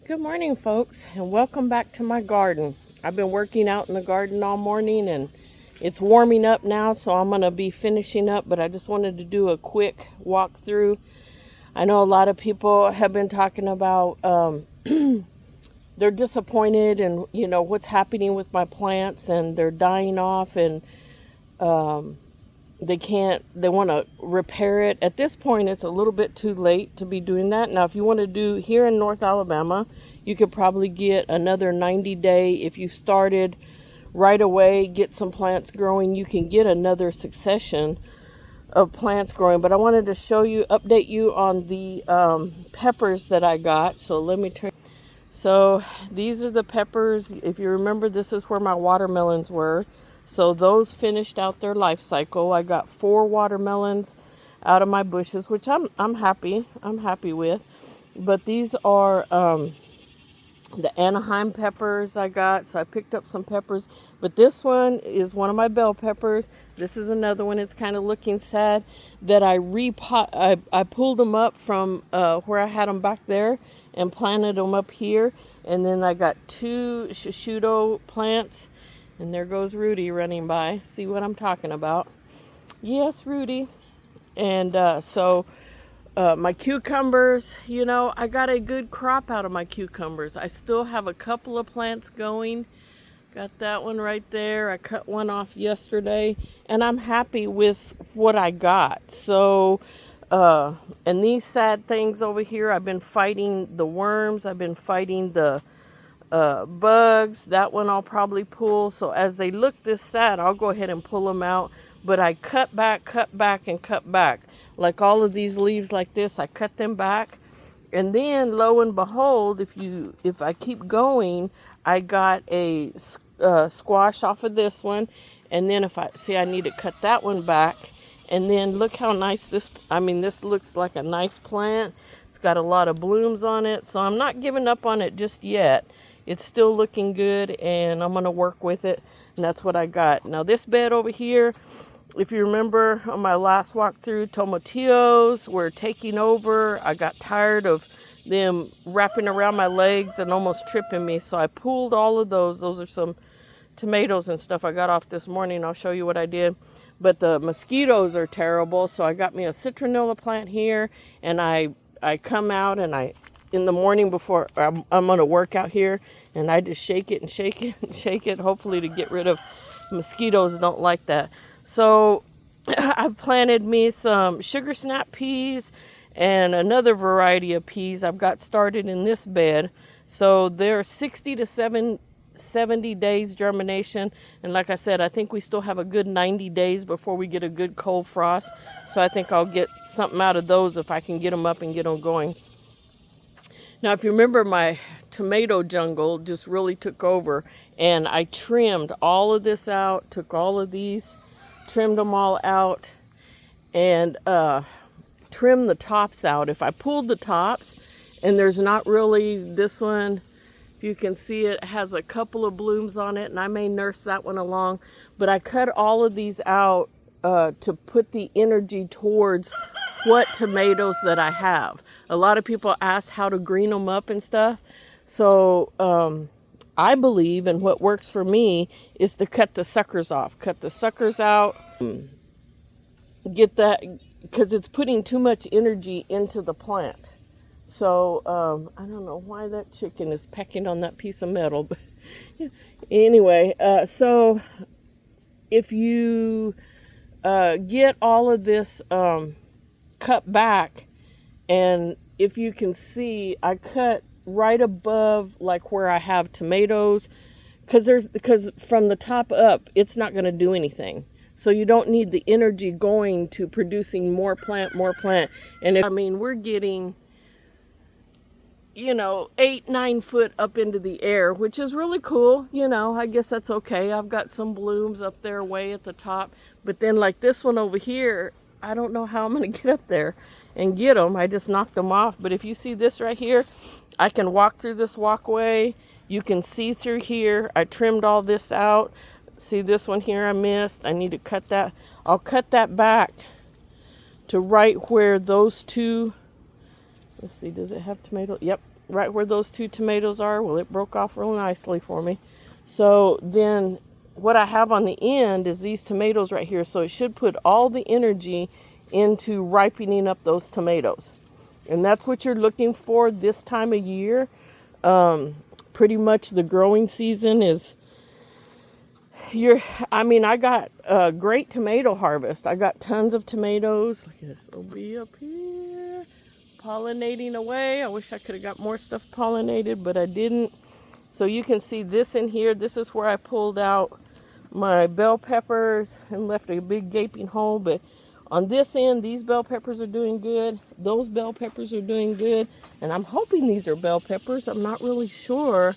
Good morning, folks, and welcome back to my garden. I've been working out in the garden all morning, and it's warming up now, so I'm going to be finishing up, but I just wanted to do a quick walkthrough. I know a lot of people have been talking about they're disappointed and, what's happening with my plants, and they're dying off, and they want to repair it. At this point, it's a little bit too late to be doing that. Now, if you want to do here in North Alabama, you could probably get another 90-day. If you started right away, get some plants growing, you can get another succession of plants growing. But I wanted to update you on the peppers that I got. So let me turn. So these are the peppers. If you remember, this is where my watermelons were. So those finished out their life cycle. I got 4 watermelons out of my bushes, which I'm happy with. But these are the Anaheim peppers I got. So I picked up some peppers, but this one is one of my bell peppers. This is another one. It's kind of looking sad that I pulled them up from where I had them back there and planted them up here. And then I got 2 shishito plants. And there goes Rudy running by. See what I'm talking about? Yes, Rudy. And my cucumbers, I got a good crop out of my cucumbers. I still have a couple of plants going. Got that one right there. I cut one off yesterday. And I'm happy with what I got. So, and these sad things over here, I've been fighting the worms. I've been fighting the bugs. That one I'll probably pull. So as they look this sad, I'll go ahead and pull them out. But I cut back, and cut back. Like all of these leaves like this, I cut them back. And then lo and behold, if I keep going, I got a squash off of this one. And then I need to cut that one back. And then look how nice this looks like a nice plant. It's got a lot of blooms on it. So I'm not giving up on it just yet. It's still looking good, and I'm going to work with it, and that's what I got. Now, this bed over here, if you remember on my last walkthrough, tomatillos were taking over. I got tired of them wrapping around my legs and almost tripping me, so I pulled all of those. Those are some tomatoes and stuff I got off this morning. I'll show you what I did. But the mosquitoes are terrible, so I got me a citronella plant here, and I come out and in the morning before I'm going to work out here, and I just shake it and shake it and shake it, hopefully to get rid of mosquitoes. Don't like that. So I've planted me some sugar snap peas and another variety of peas I've got started in this bed. So they're 60 to 70 days germination. And like I said, I think we still have a good 90 days before we get a good cold frost. So I think I'll get something out of those if I can get them up and get them going. Now, if you remember, my tomato jungle just really took over, and I trimmed all of this out, took all of these, trimmed them all out, and trimmed the tops out. If I pulled the tops, and there's not really this one, if you can see it has a couple of blooms on it, and I may nurse that one along, but I cut all of these out to put the energy towards what tomatoes that I have. A lot of people ask how to green them up and stuff. So I believe, and what works for me, is to cut the suckers off. Cut the suckers out. Get that, because it's putting too much energy into the plant. So I don't know why that chicken is pecking on that piece of metal. But anyway, so if you get all of this cut back, and if you can see, I cut right above like where I have tomatoes, because from the top up, it's not going to do anything. So you don't need the energy going to producing more plant. And we're getting, 8-9 foot up into the air, which is really cool. I guess that's okay. I've got some blooms up there way at the top. But then like this one over here, I don't know how I'm going to get up there and get them. I just knocked them off. But if you see this right here, I can walk through this walkway. You can see through here. I trimmed all this out. See this one here I missed. I need to cut that. I'll cut that back to right where those two, let's see, does it have tomato? Yep, right where those two tomatoes are. Well, it broke off real nicely for me. So then what I have on the end is these tomatoes right here. So it should put all the energy into ripening up those tomatoes. And that's what you're looking for this time of year. Pretty much the growing season is I got a great tomato harvest. I got tons of tomatoes. Look at this, it'll be up here, pollinating away. I wish I could have got more stuff pollinated, but I didn't. So you can see this in here. This is where I pulled out my bell peppers and left a big gaping hole. But on this end, these bell peppers are doing good. Those bell peppers are doing good. And I'm hoping these are bell peppers. I'm not really sure.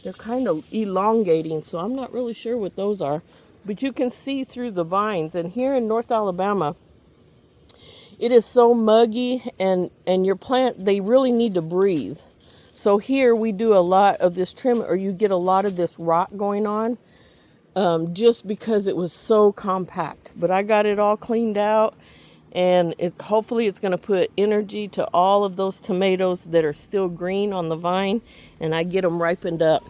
They're kind of elongating, so I'm not really sure what those are. But you can see through the vines. And here in North Alabama, it is so muggy, and your plant, they really need to breathe. So here we do a lot of this trim, or you get a lot of this rot going on, just because it was so compact. But I got it all cleaned out, and hopefully it's going to put energy to all of those tomatoes that are still green on the vine, and I get them ripened up.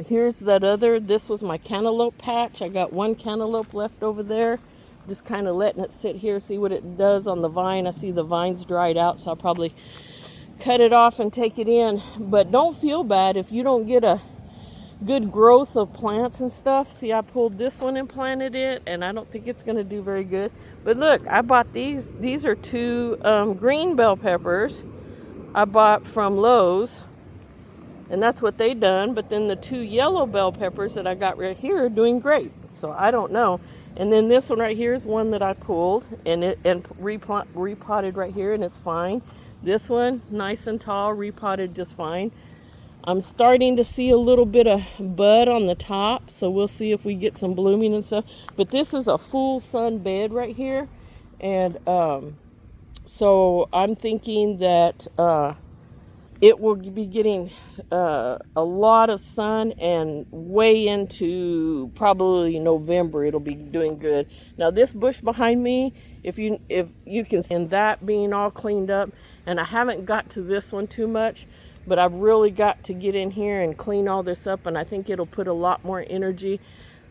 Here's this was my cantaloupe patch. I got one cantaloupe left over there. Just kind of letting it sit here, see what it does on the vine. I see the vine's dried out, so I'll probably cut it off and take it in. But don't feel bad if you don't get a good growth of plants and stuff. See, I pulled this one and planted it, and I don't think it's going to do very good. But look, I bought these. These are two green bell peppers I bought from Lowe's, and that's what they done. But then the two yellow bell peppers that I got right here are doing great. So I don't know. And then this one right here is one that I pulled and repotted right here, and it's fine. This one, nice and tall, repotted just fine. I'm starting to see a little bit of bud on the top, so we'll see if we get some blooming and stuff. But this is a full sun bed right here, and so I'm thinking that it will be getting a lot of sun, and way into probably November it'll be doing good. Now this bush behind me, if you can see that being all cleaned up, and I haven't got to this one too much, but I've really got to get in here and clean all this up, and I think it'll put a lot more energy.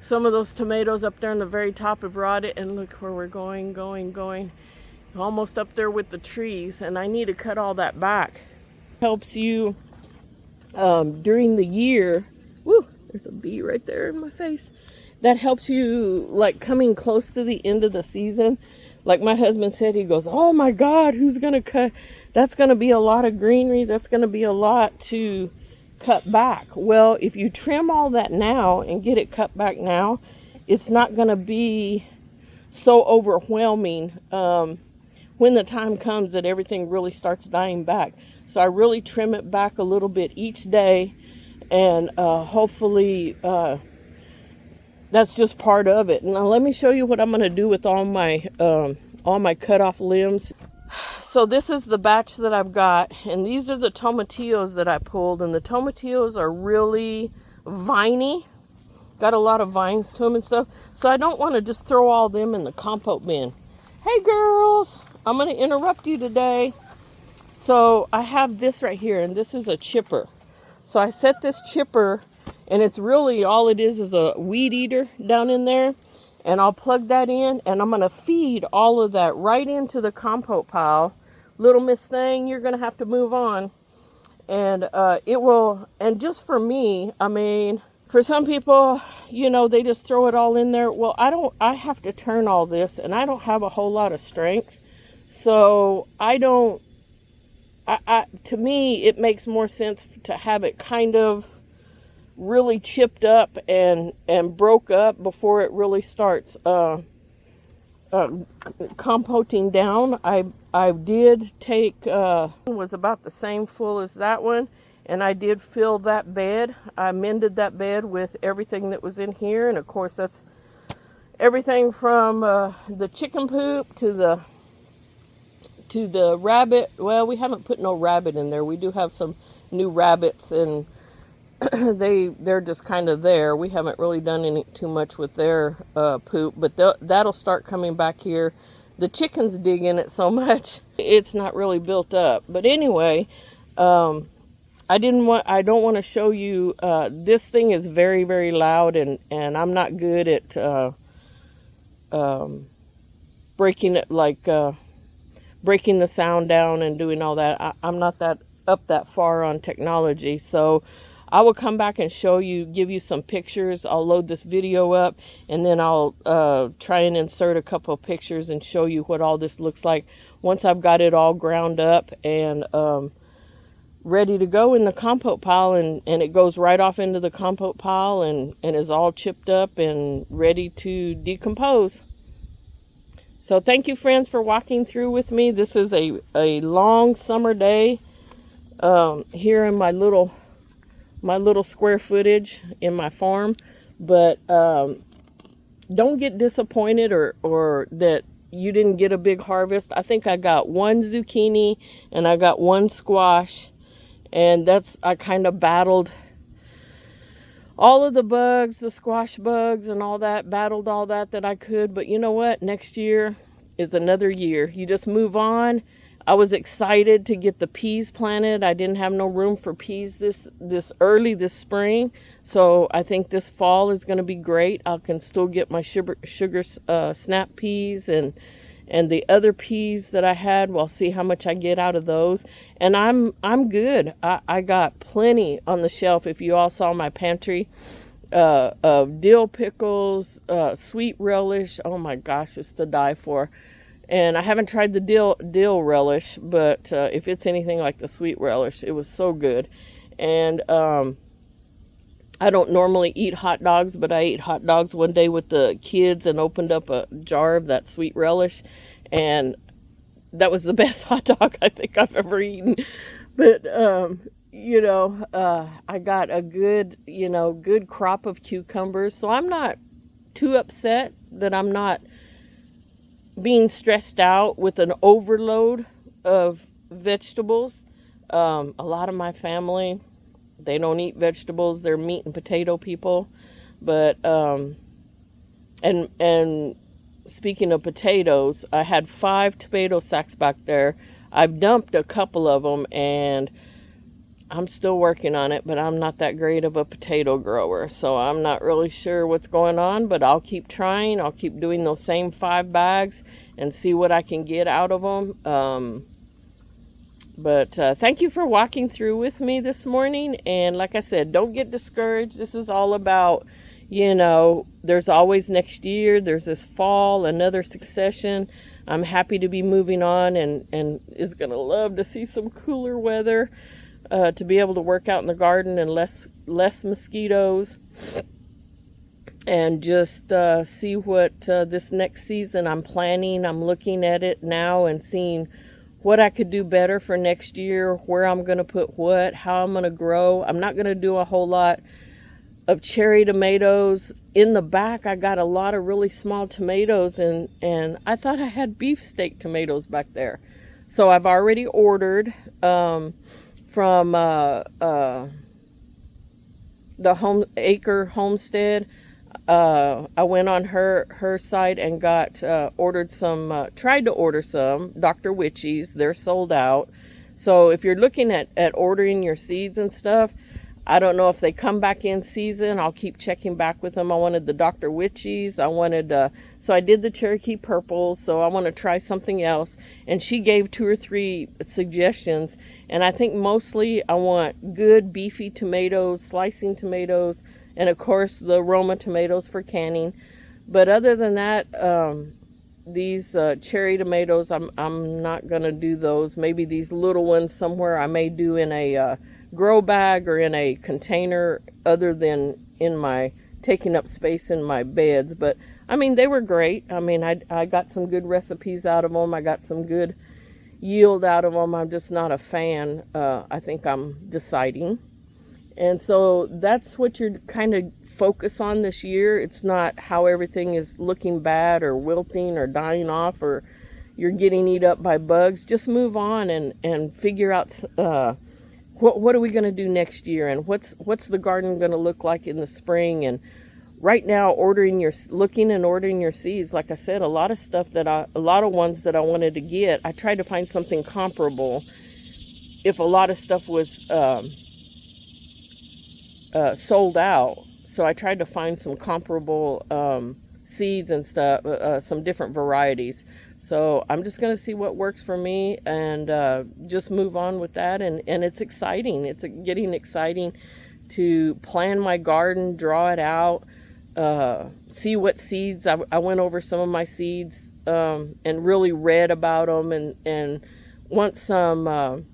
Some of those tomatoes up there on the very top have rotted, and look where we're going, almost up there with the trees, and I need to cut all that back. Helps you during the year. Woo, there's a bee right there in my face. That helps you, like, coming close to the end of the season. Like my husband said, he goes, oh my God, who's gonna cut? That's gonna be a lot of greenery. That's gonna be a lot to cut back. Well, if you trim all that now and get it cut back now, it's not gonna be so overwhelming when the time comes that everything really starts dying back. So I really trim it back a little bit each day, and hopefully that's just part of it. Now let me show you what I'm going to do with all my cut off limbs. So this is the batch that I've got, and these are the tomatillos that I pulled, and the tomatillos are really viney, got a lot of vines to them and stuff. So I don't want to just throw all them in the compost bin. Hey girls, I'm going to interrupt you today. So I have this right here, and this is a chipper. So I set this chipper, and it's really all it is a weed eater down in there. And I'll plug that in, and I'm going to feed all of that right into the compost pile. Little Miss Thing, you're going to have to move on. And it will, and just for me, I mean, for some people, you know, they just throw it all in there. Well, I have to turn all this, and I don't have a whole lot of strength. So to me, it makes more sense to have it kind of really chipped up and broke up before it really starts composting down. I did take was about the same full as that one, and I did fill that bed. I mended that bed with everything that was in here, and of course that's everything from the chicken poop to the rabbit. Well, we haven't put no rabbit in there. We do have some new rabbits, and they're just kind of there. We haven't really done too much with their poop, but that'll start coming back here. The chickens dig in it so much, it's not really built up. But anyway, I don't want to show you, this thing is very, very loud, and I'm not good at breaking it, like breaking the sound down and doing all that. I'm not that far on technology, so I will come back and show you, give you some pictures. I'll load this video up, and then I'll try and insert a couple of pictures and show you what all this looks like once I've got it all ground up and ready to go in the compost pile, and it goes right off into the compost pile and is all chipped up and ready to decompose. So thank you, friends, for walking through with me. This is a long summer day here in my little square footage in my farm. But don't get disappointed or that you didn't get a big harvest. I think I got one zucchini and I got one squash, and I kind of battled all of the bugs, the squash bugs and all that, battled all that I could. But you know what? Next year is another year. You just move on. I was excited to get the peas planted. I didn't have no room for peas this early this spring. So I think this fall is going to be great. I can still get my sugar snap peas and the other peas that I had. We'll see how much I get out of those. And I'm good. I got plenty on the shelf. If you all saw my pantry of dill pickles, sweet relish. Oh my gosh, it's to die for. And I haven't tried the dill relish, but if it's anything like the sweet relish, it was so good. And I don't normally eat hot dogs, but I ate hot dogs one day with the kids and opened up a jar of that sweet relish. And that was the best hot dog I think I've ever eaten. But, I got a good crop of cucumbers. So I'm not too upset that I'm not being stressed out with an overload of vegetables. A lot of my family, they don't eat vegetables. They're meat and potato people. But and speaking of potatoes, I had 5 tomato sacks back there. I've dumped a couple of them, and I'm still working on it, but I'm not that great of a potato grower, so I'm not really sure what's going on, but I'll keep trying. I'll keep doing those same 5 bags and see what I can get out of them. But thank you for walking through with me this morning, and like I said, don't get discouraged. This is all about, there's always next year, there's this fall, another succession. I'm happy to be moving on and is going to love to see some cooler weather. To be able to work out in the garden and less mosquitoes, and just see what this next season I'm planning. I'm looking at it now and seeing what I could do better for next year, where I'm going to put what, how I'm going to grow. I'm not going to do a whole lot of cherry tomatoes. In the back, I got a lot of really small tomatoes, and I thought I had beefsteak tomatoes back there. So I've already ordered from the Acre Homestead. I went on her site and ordered some, tried to order some Dr. Witchies. They're sold out. So if you're looking at ordering your seeds and stuff, I don't know if they come back in season. I'll keep checking back with them. I wanted the Dr. Witchies. So I did the Cherokee Purples. So I want to try something else. And she gave 2 or 3 suggestions. And I think mostly I want good beefy tomatoes, slicing tomatoes, and of course the Roma tomatoes for canning. But other than that, these cherry tomatoes, I'm not going to do those. Maybe these little ones somewhere I may do in a grow bag or in a container, other than taking up space in my beds. But I mean, they were great. I mean, I got some good recipes out of them. I got some good yield out of them. I'm just not a fan. I think I'm deciding. And so that's what you're kind of focus on this year. It's not how everything is looking bad or wilting or dying off or you're getting eat up by bugs. Just move on and figure out what are we going to do next year, and what's the garden going to look like in the spring. And right now, ordering your seeds. Like I said, a lot of ones that I wanted to get, I tried to find something comparable. If a lot of stuff was sold out. So I tried to find some comparable seeds and stuff, some different varieties. So I'm just going to see what works for me and just move on with that. And it's exciting. It's getting exciting to plan my garden, draw it out, see what seeds. I went over some of my seeds and really read about them and want some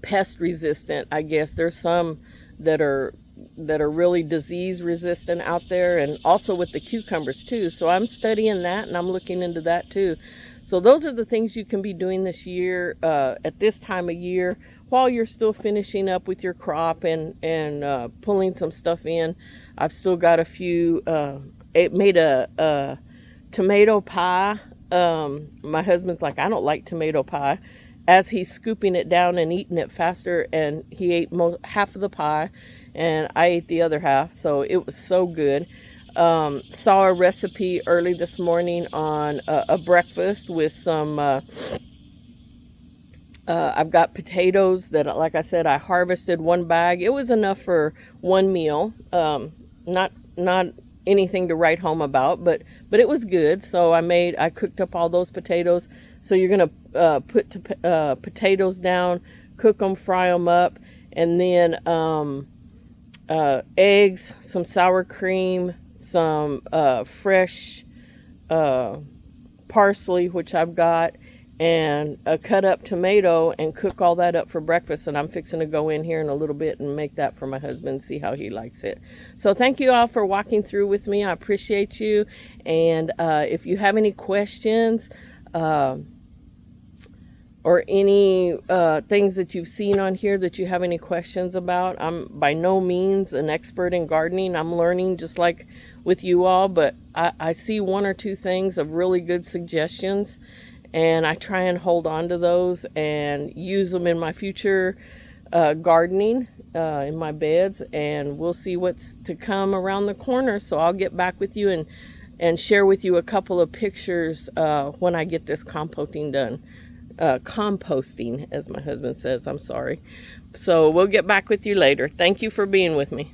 pest resistant. I guess there's some that are really disease resistant out there, and also with the cucumbers too. So I'm studying that and I'm looking into that too. So those are the things you can be doing this year at this time of year while you're still finishing up with your crop and pulling some stuff in. I've still got a few. It made a tomato pie. My husband's like, I don't like tomato pie. As he's scooping it down and eating it faster, and he ate half of the pie and I ate the other half, so it was so good. Saw a recipe early this morning on a breakfast with some I've got potatoes that, like I said, I harvested one bag. It was enough for one meal. Not anything to write home about, but it was good. So I cooked up all those potatoes. So you're gonna put potatoes down, cook them, fry them up, and then eggs, some sour cream, some fresh parsley, which I've got, and a cut up tomato, and cook all that up for breakfast. And I'm fixing to go in here in a little bit and make that for my husband, see how he likes it. So thank you all for walking through with me. I appreciate you. And if you have any questions, or any things that you've seen on here that you have any questions about, I'm by no means an expert in gardening. I'm learning just like with you all, but I see one or two things of really good suggestions, and I try and hold on to those and use them in my future gardening in my beds, and we'll see what's to come around the corner. So I'll get back with you and share with you a couple of pictures when I get this composting done. Composting, as my husband says. I'm sorry. So we'll get back with you later. Thank you for being with me.